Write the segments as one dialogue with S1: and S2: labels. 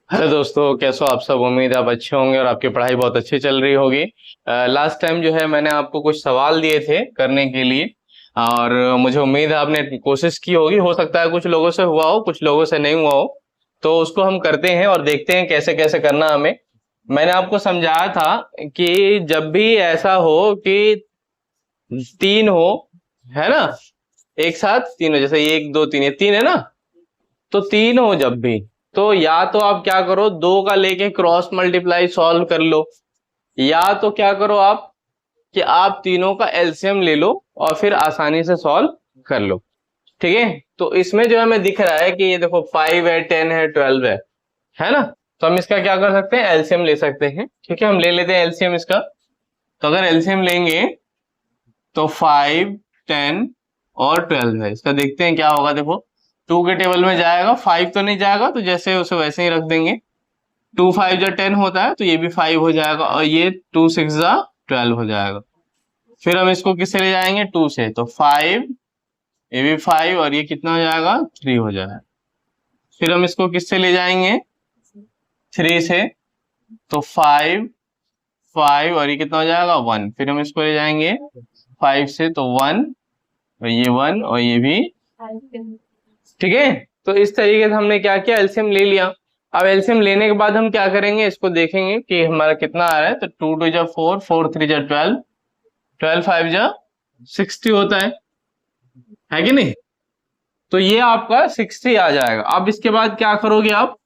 S1: Hello दोस्तों, कैसे हो आप सब। उम्मीद है आप अच्छे होंगे और आपकी पढ़ाई बहुत अच्छी चल रही होगी। लास्ट टाइम जो है मैंने आपको कुछ सवाल दिए थे करने के लिए, और मुझे उम्मीद है आपने कोशिश की होगी। हो सकता है कुछ लोगों से हुआ हो, कुछ लोगों से नहीं हुआ हो। तो उसको हम करते हैं और देखते हैं कैसे कैसे करना हमें। मैंने आपको समझाया था कि जब भी ऐसा हो कि तीन हो, है ना, एक साथ तीन हो, जैसे एक दो तीन, ये तीन है ना, तो तीन हो जब भी, तो या तो आप क्या करो, दो का लेके क्रॉस मल्टीप्लाई सॉल्व कर लो, या तो क्या करो आप कि आप तीनों का एलसीएम ले लो और फिर आसानी से सॉल्व कर लो। ठीक है। तो इसमें जो हमें दिख रहा है कि ये देखो 5 है, 10 है, 12 है ना। तो हम इसका क्या कर सकते हैं, एलसीएम ले सकते हैं। ठीक है, हम ले लेते हैं एलसीएम इसका। तो अगर एलसीएम लेंगे तो 5, 10 और 12 है, इसका देखते हैं क्या होगा। देखो, टू के टेबल में जाएगा, 5 तो नहीं जाएगा, तो जैसे उसे वैसे ही रख देंगे। 2 5 जा 10 होता है, तो ये भी 5 हो जाएगा, और ये 2 6 जा 12 हो जाएगा। फिर हम इसको किससे ले जाएंगे, 2 से, तो 5, ये भी 5, और ये कितना हो जाएगा, 3 हो जाएगा। फिर हम इसको किससे ले जाएंगे, 3 से, तो 5, 5, और ये कितना हो जाएगा, 1। फिर हम इसको ले जाएंगे 5 से, तो 1, और ये 1, और ये भी। ठीक है। तो इस तरीके से हमने क्या किया, एलसीएम ले लिया। अब एलसीएम लेने के बाद हम क्या करेंगे, इसको देखेंगे कि हमारा कितना आ रहा है। तो 2 2 जा 4, 4 3 जा 12, 12 5 जा 60 होता है कि नहीं। तो ये आपका 60 आ जाएगा। अब इसके बाद क्या करोगे आप,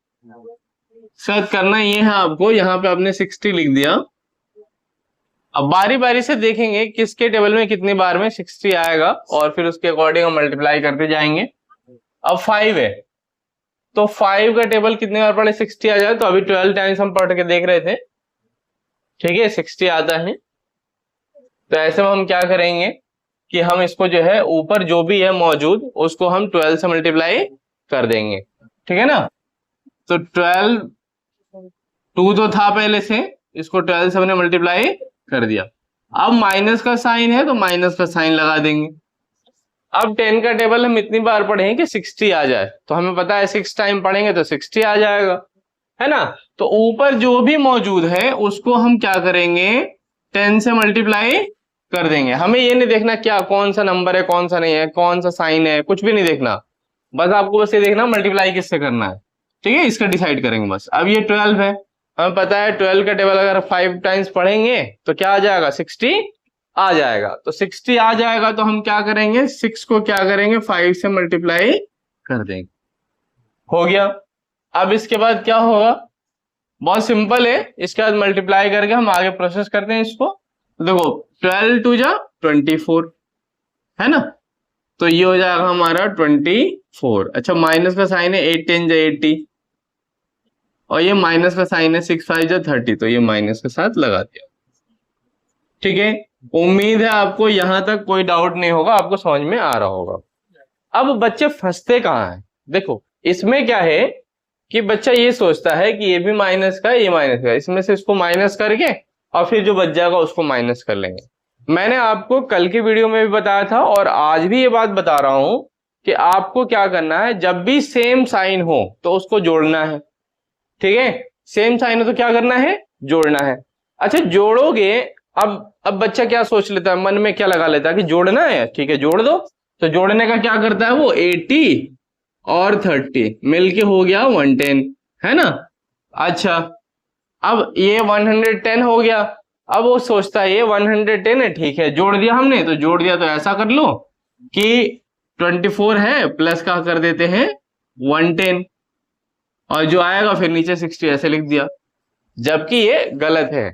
S1: शायद करना ये है आपको, यहाँ पे आपने 60 लिख दिया। अब बारी बारी से देखेंगे किसके टेबल में कितनी बार में 60 आएगा, और फिर उसके अकॉर्डिंग हम मल्टीप्लाई करते जाएंगे। अब 5 है, तो 5 का टेबल कितनी बार पढ़े, 60 आ जाए। तो अभी 12 टाइम्स हम पढ़ के देख रहे थे। ठीक है, 60 आता है। तो ऐसे में हम क्या करेंगे कि हम इसको जो है ऊपर जो भी है मौजूद, उसको हम 12 से मल्टीप्लाई कर देंगे। ठीक है ना। तो 12, 2 तो था पहले से, इसको 12 से हमने मल्टीप्लाई कर दिया। अब माइनस का साइन है, तो माइनस का साइन लगा देंगे। अब 10 का टेबल हम इतनी बार पढ़ेंगे कि 60 आ जाए, तो हमें पता है 6 टाइम पढ़ेंगे तो 60 आ जाएगा, है ना। तो ऊपर जो भी मौजूद है उसको हम क्या करेंगे, 10 से मल्टीप्लाई कर देंगे। हमें ये नहीं देखना क्या कौन सा नंबर है, कौन सा नहीं है, कौन सा साइन है, कुछ भी नहीं देखना। बस आपको बस ये देखना मल्टीप्लाई किससे करना है। ठीक है, इसका डिसाइड करेंगे बस। अब ये 12 है, हमें पता है 12 का टेबल अगर 5 टाइम्स पढ़ेंगे तो क्या आ जाएगा, 60 आ जाएगा। तो 60 आ जाएगा, तो हम क्या करेंगे, 6 को क्या करेंगे, 5 से मल्टीप्लाई कर देंगे। हो गया। अब इसके बाद क्या होगा, बहुत सिंपल है। इसके बाद मल्टीप्लाई करके हम आगे प्रोसेस करते हैं इसको। तो देखो, 12 2 जा 24, है ना। तो ये हो जाएगा हमारा 24। अच्छा, माइनस का साइन है, 8 10 जा 80, और ये माइनस का साइन है, 6 5 जा 30, तो ये माइनस के साथ लगा दिया। ठीक है। उम्मीद है आपको यहां तक कोई डाउट नहीं होगा, आपको समझ में आ रहा होगा। अब बच्चे फंसते कहाँ हैं, देखो इसमें क्या है कि बच्चा ये सोचता है कि ये भी माइनस का है, ये माइनस का है, इसमें से इसको माइनस करके और फिर जो बच जाएगा उसको माइनस कर लेंगे। मैंने आपको कल की वीडियो में भी बताया था और आज भी ये बात बता रहा हूं कि आपको क्या करना है, जब भी सेम साइन हो तो उसको जोड़ना है। ठीक है, सेम साइन हो तो क्या करना है, जोड़ना है। अच्छा, जोड़ोगे। अब बच्चा क्या सोच लेता है, मन में क्या लगा लेता है कि जोड़ना है, ठीक है जोड़ दो। तो जोड़ने का क्या करता है वो, 80 और 30 मिलके हो गया 110, है ना। अच्छा, अब ये 110 हो गया। अब वो सोचता है ये 110 है, ठीक है जोड़ दिया हमने, तो जोड़ दिया तो ऐसा कर लो कि 24 है प्लस का कर देते हैं 110, और जो आएगा फिर नीचे 60 ऐसे लिख दिया, जबकि ये गलत है।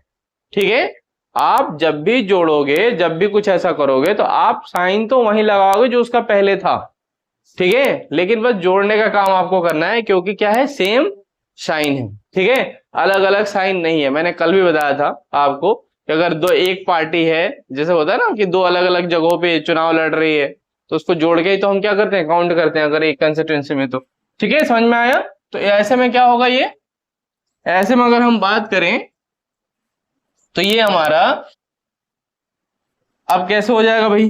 S1: ठीक है, आप जब भी जोड़ोगे, जब भी कुछ ऐसा करोगे, तो आप साइन तो वहीं लगाओगे जो उसका पहले था। ठीक है, लेकिन बस जोड़ने का काम आपको करना है, क्योंकि क्या है, सेम साइन है। ठीक है, अलग अलग साइन नहीं है। मैंने कल भी बताया था आपको कि अगर दो, एक पार्टी है, जैसे होता है ना कि दो अलग अलग जगहों पे चुनाव लड़ रही है, तो उसको जोड़ के ही तो हम क्या करते हैं, काउंट करते हैं, अगर एक कंस्टिट्यूएंसी में। तो ठीक है, समझ में आया। तो ऐसे में क्या होगा, ये ऐसे में अगर हम बात करें तो ये हमारा अब कैसे हो जाएगा भाई।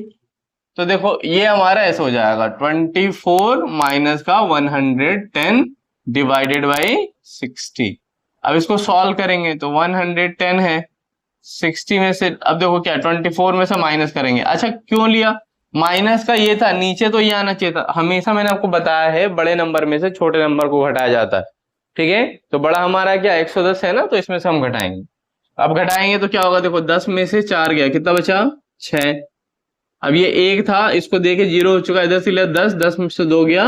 S1: तो देखो, ये हमारा ऐसे हो जाएगा, 24 माइनस का 110 डिवाइडेड बाई 60। अब इसको सॉल्व करेंगे तो 110 है, 60 में से अब देखो क्या 24 में से माइनस करेंगे। अच्छा क्यों लिया माइनस का, ये था नीचे तो ये आना चाहिए था। हमेशा मैंने आपको बताया है बड़े नंबर में से छोटे नंबर को घटाया जाता है, ठीक है। तो बड़ा हमारा क्या 110 है ना, तो इसमें से हम घटाएंगे। अब घटाएंगे तो क्या होगा, देखो 10 में से 4 गया, कितना बचा 6। अब ये 1 था, इसको देके 0 हो चुका है, इधर से लिया 10, 10 में से 2 गया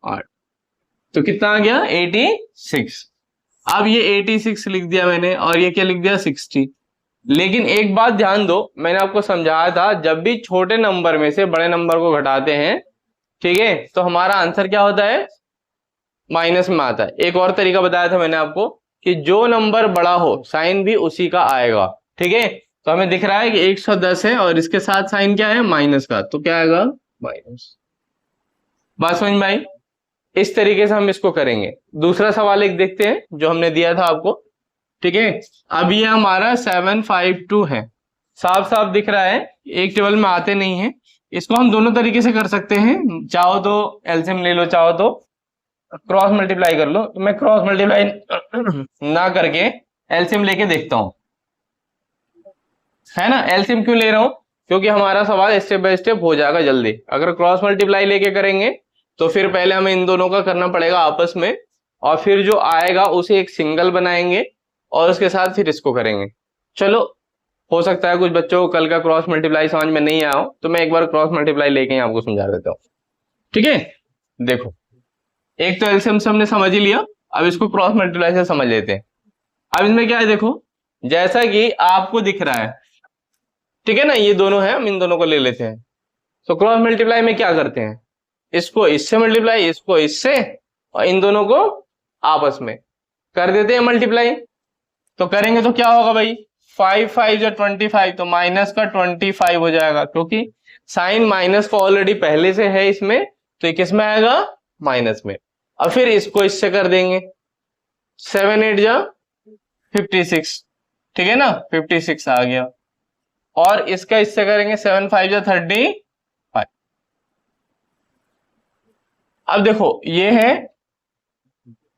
S1: 8, तो कितना आ गया 86। अब ये 86 लिख दिया मैंने, और ये क्या लिख दिया 60। लेकिन एक बात ध्यान दो, मैंने आपको समझाया था जब भी छोटे नंबर में से बड़े नंबर को घटाते हैं, ठीक है, तो हमारा आंसर क्या होता है, माइनस में आता है। एक और तरीका बताया था मैंने आपको कि जो नंबर बड़ा हो साइन भी उसी का आएगा, ठीक है। तो हमें दिख रहा है कि 110 है और इसके साथ साइन क्या है माइनस का, तो क्या आएगा माइनस। बात समझ में आई। इस तरीके से हम इसको करेंगे। दूसरा सवाल एक देखते हैं जो हमने दिया था आपको, ठीक है। अब ये हमारा 752 है, साफ साफ दिख रहा है, एक टेबल में आते नहीं है। इसको हम दोनों तरीके से कर सकते हैं, चाहो तो एलसीएम ले लो, चाहो तो क्रॉस मल्टीप्लाई कर लो। तो मैं क्रॉस मल्टीप्लाई ना करके एलसीएम लेके देखता हूं, है ना। एलसीएम क्यों ले रहा हूं, क्योंकि हमारा सवाल स्टेप बाय स्टेप हो जाएगा जल्दी। अगर क्रॉस मल्टीप्लाई लेके करेंगे तो फिर पहले हमें इन दोनों का करना पड़ेगा आपस में, और फिर जो आएगा उसे एक सिंगल बनाएंगे और उसके साथ फिर इसको करेंगे। चलो, हो सकता है कुछ बच्चों को कल का क्रॉस मल्टीप्लाई समझ में नहीं आया हो, तो मैं एक बार क्रॉस मल्टीप्लाई लेके ही आपको समझा देता हूँ, ठीक है। देखो, एक तो एलसीएम से हमने समझ ही लिया, अब इसको क्रॉस मल्टीप्लाई से समझ लेते हैं। अब इसमें क्या है, देखो जैसा कि आपको दिख रहा है, ठीक है ना, ये दोनों है, हम इन दोनों को ले लेते हैं। तो क्रॉस मल्टीप्लाई में क्या करते हैं, इसको इससे मल्टीप्लाई, इसको इससे, और इन दोनों को आपस में कर देते हैं मल्टीप्लाई। तो करेंगे तो क्या होगा भाई, 5 5 जो 25, तो माइनस का 25 हो जाएगा, क्योंकि साइन माइनस का ऑलरेडी पहले से है इसमें, तो ये किस में आएगा माइनस में। अब फिर इसको इससे कर देंगे, 7 8 जा 56, ठीक है ना, 56 आ गया। और इसका इससे करेंगे 7 5 जा 35। अब देखो ये है,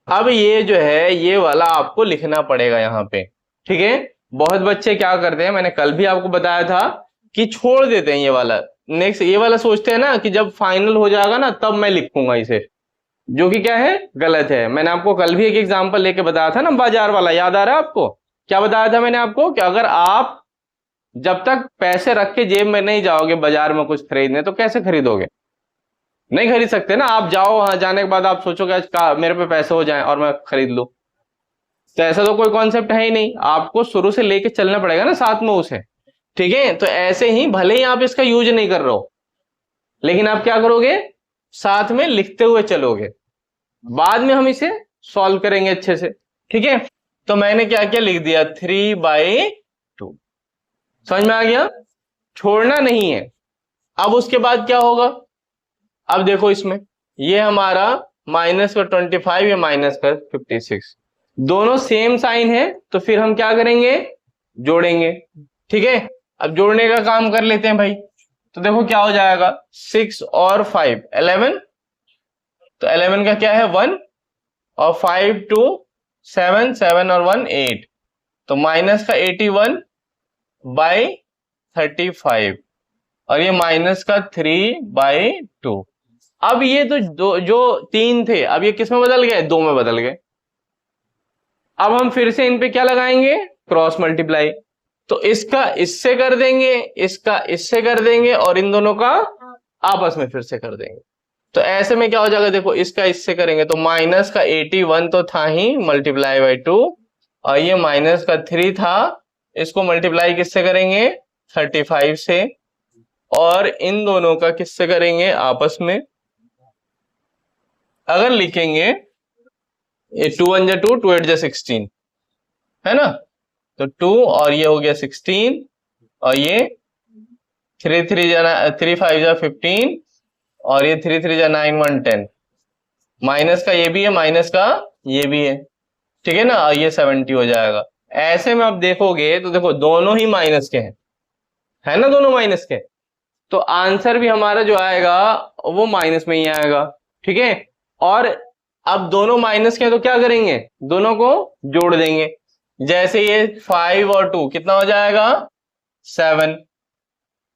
S1: अब ये जो है ये वाला आपको लिखना पड़ेगा यहाँ पे, ठीक है। बहुत बच्चे क्या करते हैं, मैंने कल भी आपको बताया था कि छोड़ देते हैं ये वाला, नेक्स्ट ये वाला सोचते हैं ना कि जब फाइनल हो जाएगा ना तब मैं लिखूंगा इसे, जो कि क्या है गलत है। मैंने आपको कल भी एक एग्जांपल लेके बताया था ना, बाजार वाला, याद आ रहा है आपको। क्या बताया था मैंने आपको कि अगर आप जब तक पैसे रख के जेब में नहीं जाओगे बाजार में कुछ खरीदने, तो कैसे खरीदोगे, नहीं खरीद सकते ना। आप जाओ, वहां जाने के बाद आप सोचोगे आज मेरे पे पैसे हो जाएं और मैं खरीद लूं, तो ऐसा तो कोई कॉन्सेप्ट है ही नहीं। आपको शुरू से लेके चलना पड़ेगा ना साथ में उसे, ठीक है। तो ऐसे ही भले ही आप इसका यूज नहीं कर रहे हो, लेकिन आप क्या करोगे, साथ में लिखते हुए चलोगे, बाद में हम इसे सॉल्व करेंगे अच्छे से, ठीक है। तो मैंने क्या क्या लिख दिया, 3/2, समझ में आ गया, छोड़ना नहीं है। अब उसके बाद क्या होगा, अब देखो इसमें ये हमारा माइनस का 25 या माइनस का 56, दोनों सेम साइन है, तो फिर हम क्या करेंगे, जोड़ेंगे, ठीक है। अब जोड़ने का काम कर लेते हैं भाई। तो देखो क्या हो जाएगा, 6 और 5 11, तो 11 का क्या है 1, और 5 2 7 7 और 1 8, तो माइनस का 81/35, और ये माइनस का 3/2। अब ये तो जो 3 थे, अब ये किस में बदल गए, 2 में बदल गए। अब हम फिर से इन पे क्या लगाएंगे, क्रॉस मल्टीप्लाई। तो इसका इससे कर देंगे, इसका इससे कर देंगे, और इन दोनों का आपस में फिर से कर देंगे। तो ऐसे में क्या हो जाएगा, देखो इसका इससे करेंगे तो माइनस का 81 तो था ही, मल्टीप्लाई बाई 2, और ये माइनस का 3 था, इसको मल्टीप्लाई किससे करेंगे 35 से, और इन दोनों का किससे करेंगे आपस में। अगर लिखेंगे ये 2 1 जा 2, 2 8 जा 16, है ना, तो 2 और ये हो गया 16, और ये 3 3 जा 3 5 जा 15, और ये 3 3 जा 9 1 10, माइनस का ये भी है, माइनस का ये भी है, ठीक है ना, और ये 70 हो जाएगा। ऐसे में आप देखोगे तो देखो दोनों ही माइनस के हैं, है ना, दोनों माइनस के, तो आंसर भी हमारा जो आएगा वो माइनस में ही आएगा, ठीक है। और अब दोनों माइनस के तो क्या करेंगे, दोनों को जोड़ देंगे। जैसे ये 5 और 2 कितना हो जाएगा 7,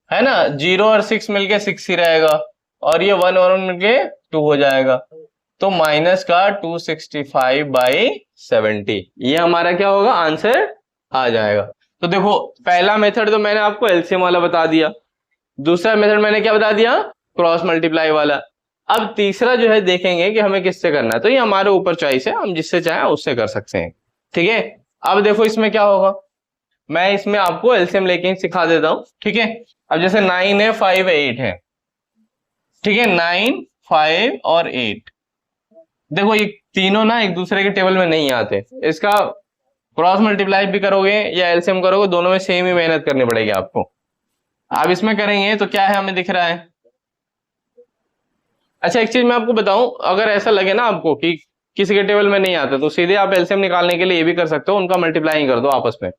S1: है ना। 0 और 6 मिलके 6 ही रहेगा, और ये 1 और 1 मिलके 2 हो जाएगा। तो माइनस का 265/70, ये हमारा क्या होगा, आंसर आ जाएगा। तो देखो पहला मेथड तो मैंने आपको एलसीएम वाला बता दिया, दूसरा मेथड मैंने क्या बता दिया, क्रॉस मल्टीप्लाई वाला। अब तीसरा जो है देखेंगे कि हमें किससे करना है, तो ये हमारे ऊपर चॉइस है, हम जिससे चाहें उससे कर सकते हैं। ठीक है, अब देखो इसमें क्या होगा, मैं इसमें आपको एलसीएम लेके ही सिखा देता हूं। ठीक है, अब जैसे 9 है, 5 है, 8 है। ठीक है, 9, 5 और 8, देखो ये तीनों ना एक दूसरे के टेबल में नहीं आते। इसका क्रॉस मल्टीप्लाई भी करोगे या एलसीएम करोगे, दोनों में सेम ही मेहनत करनी पड़ेगी आपको। अब इसमें करेंगे तो क्या है, हमें दिख रहा है। अच्छा एक चीज मैं आपको बताऊं, अगर ऐसा लगे ना आपको कि किसी के टेबल में नहीं आता, तो सीधे आप एलसीएम निकालने के लिए ये भी कर सकते हो, उनका मल्टीप्लाई कर दो आपस में।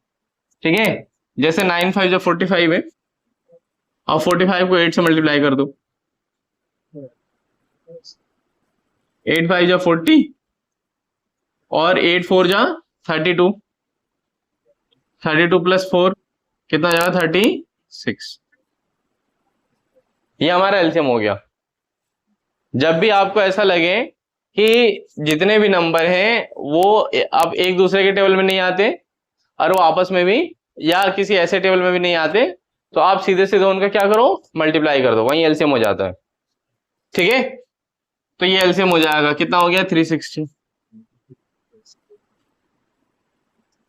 S1: ठीक है, जैसे 9 5 जो 45 है, और 45 को 8 से मल्टीप्लाई कर दो। 8 5 जा 40 और 8 4 जा 32, 32 प्लस 4 कितना जाएगा 36। ये हमारा एलसीएम हो गया। जब भी आपको ऐसा लगे कि जितने भी नंबर हैं वो अब एक दूसरे के टेबल में नहीं आते और वो आपस में भी या किसी ऐसे टेबल में भी नहीं आते, तो आप सीधे सीधे उनका क्या करो, मल्टीप्लाई कर दो, वहीं एलसीएम हो जाता है। ठीक है, तो ये एलसीएम हो जाएगा, कितना हो गया 360।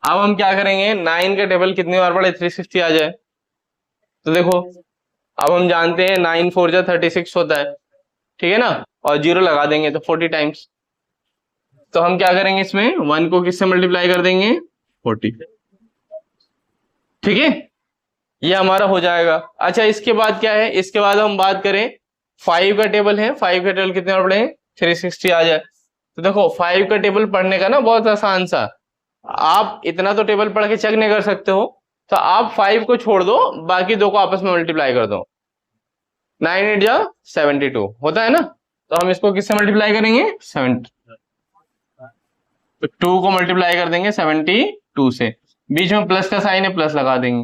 S1: अब हम क्या करेंगे, 9 का टेबल कितनी बार पढ़े 360 आ जाए। तो देखो अब हम जानते हैं 9 4 जा 36 होता है, ठीक है ना, और 0 लगा देंगे तो 40 टाइम्स। तो हम क्या करेंगे, इसमें 1 को किससे मल्टीप्लाई कर देंगे 40। ठीक है, ये हमारा हो जाएगा। अच्छा इसके बाद क्या है, इसके बाद हम बात करें 5 का टेबल है, 5 का टेबल कितने बार पढ़े 360 आ जाए। तो देखो 5 का टेबल पढ़ने का ना बहुत आसान सा, आप इतना तो टेबल पढ़ के चेक नहीं कर सकते हो, तो आप 5 को छोड़ दो, बाकी दो को आपस में मल्टीप्लाई कर दो। 9 8 जा 72 होता है ना, तो हम इसको किससे मल्टीप्लाई करेंगे 70, तो 2 को मल्टीप्लाई कर देंगे 72 से, बीच में प्लस का साइन है, प्लस लगा देंगे।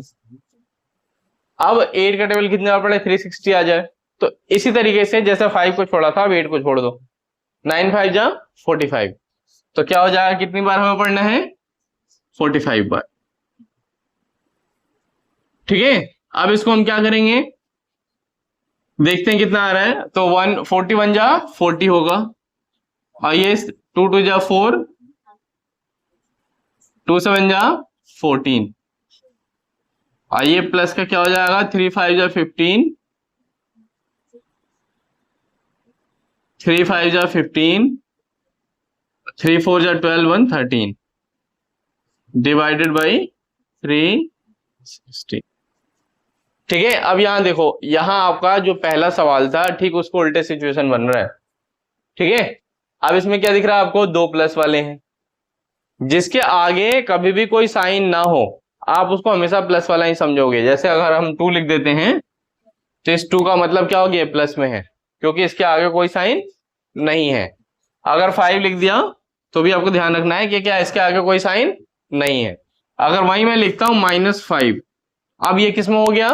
S1: अब 8 का टेबल कितने बार पड़े 360 आ जाए। तो इसी तरीके से जैसे 5 को छोड़ा था, अब 8 को छोड़ दो, 9 5 जा 45, तो क्या हो जाएगा, कितनी बार हमें पढ़ना है 45 बार। ठीक है, अब इसको हम क्या करेंगे, देखते हैं कितना आ रहा है। तो 41 जा 40 होगा, और ये 2 2 जा 4, 2 7 जा 14, और ये प्लस का क्या हो जाएगा 3 5 जा 15, 3 5 जा 15, 3 4 जा 12 1 13 डिवाइडेड बाई 360। ठीक है, अब यहां देखो, यहां आपका जो पहला सवाल था ठीक उसको उल्टे सिचुएशन बन रहा है। ठीक है, अब इसमें क्या दिख रहा है आपको, दो प्लस वाले हैं, जिसके आगे कभी भी कोई साइन ना हो आप उसको हमेशा प्लस वाला ही समझोगे। जैसे अगर हम 2 लिख देते हैं तो इस 2 का मतलब क्या हो गया, प्लस में है, क्योंकि इसके आगे कोई साइन नहीं है। अगर 5 लिख दिया तो भी आपको ध्यान रखना है कि क्या इसके आगे कोई साइन नहीं है। अगर वहीं मैं लिखता हूं -5, अब ये किस में हो गया,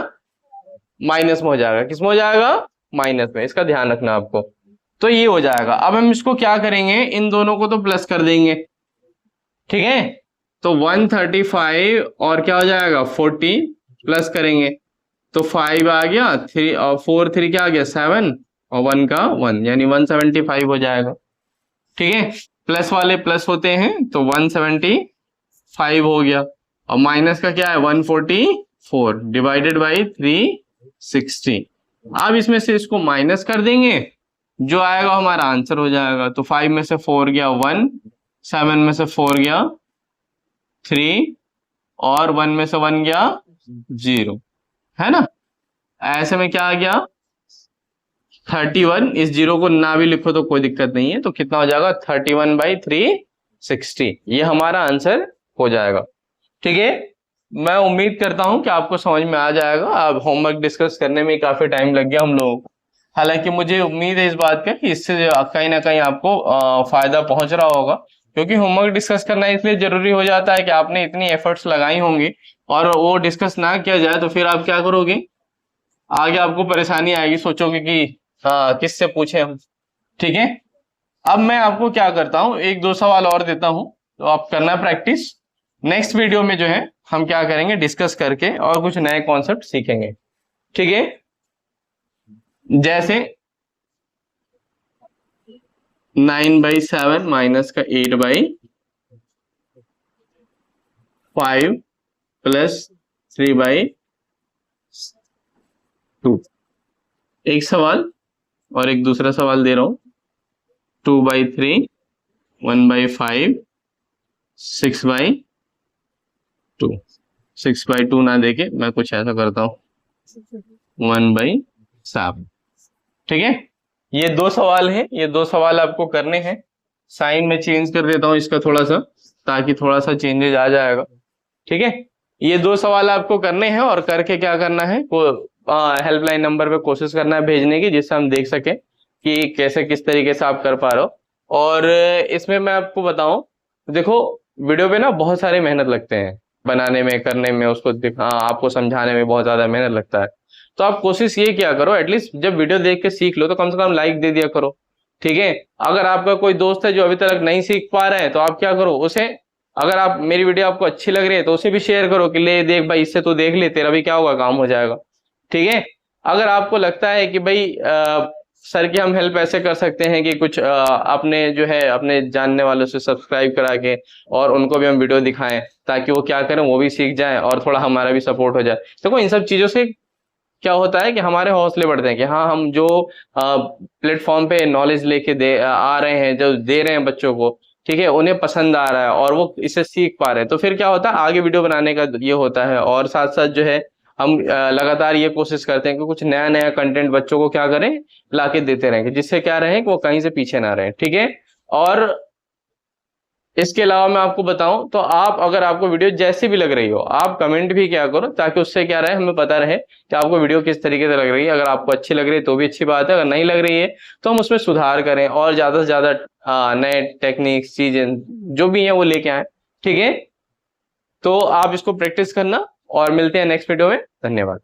S1: माइनस में हो जाएगा, किस में हो जाएगा, माइनस में, इसका ध्यान रखना आपको। तो ये हो जाएगा। अब हम इसको क्या करेंगे, इन दोनों को तो प्लस कर देंगे। ठीक है, तो 135 और क्या हो जाएगा 40 प्लस करेंगे, तो 5 आ गया, 3 और 4 3 क्या आ गया 7, और 1 का 1, यानी 175 हो जाएगा। ठीक है, प्लस वाले प्लस होते हैं, तो 175 हो गया, और माइनस का क्या है 144 डिवाइडेड बाई 360। अब इसमें से इसको माइनस कर देंगे, जो आएगा हमारा आंसर हो जाएगा। तो 5 में से 4 गया 1, 7 में से 4 गया 3, और 1 में से 1 गया 0, है ना। ऐसे में क्या आ गया 31, इस 0 को ना भी लिखो तो कोई दिक्कत नहीं है, तो कितना हो जाएगा 31/360, ये हमारा आंसर हो जाएगा। ठीक है, मैं उम्मीद करता हूं कि आपको समझ में आ जाएगा। अब होमवर्क डिस्कस करने में काफी टाइम लग गया हम लोगों को, हालांकि मुझे उम्मीद है इस बात का कि इससे कहीं ना कहीं आपको फायदा पहुंच रहा होगा, क्योंकि होमवर्क डिस्कस करना इसलिए जरूरी हो जाता है कि आपने इतनी एफर्ट्स लगाई होंगी और वो डिस्कस ना किया जाए तो फिर आप क्या करोगे, आगे आपको परेशानी आएगी, सोचोगे कि किससे पूछे हम। ठीक है, अब मैं आपको क्या करता हूँ, एक दो सवाल और देता हूँ, तो आप करना प्रैक्टिस। नेक्स्ट वीडियो में जो है हम क्या करेंगे, डिस्कस करके और कुछ नए कॉन्सेप्ट सीखेंगे। ठीक है, जैसे 9/7 माइनस का 8/5 प्लस 3/2। एक सवाल और एक दूसरा सवाल दे रहा हूं, 2/3, 1/5, 6/2। 6/2 ना देके मैं कुछ ऐसा करता हूं, 1/7। ठीक है, ये दो सवाल हैं, ये दो सवाल आपको करने हैं। साइन में चेंज कर देता हूं इसका थोड़ा सा, ताकि थोड़ा सा चेंजेस आ जाएगा। ठीक है, ये दो सवाल आपको करने हैं और करके क्या करना है, हेल्पलाइन नंबर पे कोशिश करना है भेजने की, जिससे हम देख सके कि कैसे किस तरीके से आप कर पा रहे हो। और इसमें मैं आपको बताऊं, देखो वीडियो पे ना बहुत सारे मेहनत लगते हैं बनाने में, करने में, उसको आपको समझाने में बहुत ज्यादा मेहनत लगता है। तो आप कोशिश ये किया करो, एटलीस्ट जब वीडियो देख के सीख लो तो कम से कम लाइक दे दिया करो। ठीक है, अगर आपका कोई दोस्त है जो अभी तक नहीं सीख पा रहे हैं तो आप क्या करो, उसे, अगर आप मेरी वीडियो आपको अच्छी लग रही है तो उसे भी शेयर करो कि ले देख भाई, इससे तो देख ले, तेरा भी क्या होगा, काम हो जाएगा। ठीक है, अगर आपको लगता है कि भाई सर की हम हेल्प ऐसे कर सकते हैं कि कुछ अपने जो है अपने जानने वालों से सब्सक्राइब करा के और उनको भी हम वीडियो दिखाएं, ताकि वो क्या करें, वो भी सीख जाएं और थोड़ा हमारा भी सपोर्ट हो जाए। देखो इन सब चीजों से क्या होता है कि हमारे हौसले बढ़ते हैं कि हाँ, हम जो प्लेटफॉर्म पे नॉलेज लेके आ रहे हैं, जो दे रहे हैं बच्चों को, ठीक है, उन्हें पसंद आ रहा है और वो इसे सीख पा रहे हैं, तो फिर क्या होता है, आगे वीडियो बनाने का ये होता है। और साथ साथ जो है हम लगातार ये कोशिश करते हैं कि कुछ नया नया कंटेंट बच्चों को क्या करें, लाके देते रहें, जिससे क्या रहे कि वो कहीं से पीछे ना रहे। ठीक है, और इसके अलावा मैं आपको बताऊं तो आप, अगर आपको वीडियो जैसी भी लग रही हो, आप कमेंट भी क्या करो, ताकि उससे क्या रहे, हमें पता रहे कि आपको वीडियो किस तरीके से लग रही है। अगर आपको अच्छी लग रही है तो भी अच्छी बात है, अगर नहीं लग रही है तो हम उसमें सुधार करें और ज्यादा से ज्यादा नए टेक्निक्स, चीजें जो भी हैं वो लेके आए। ठीक है, तो आप इसको प्रैक्टिस करना और मिलते हैं नेक्स्ट वीडियो में। धन्यवाद।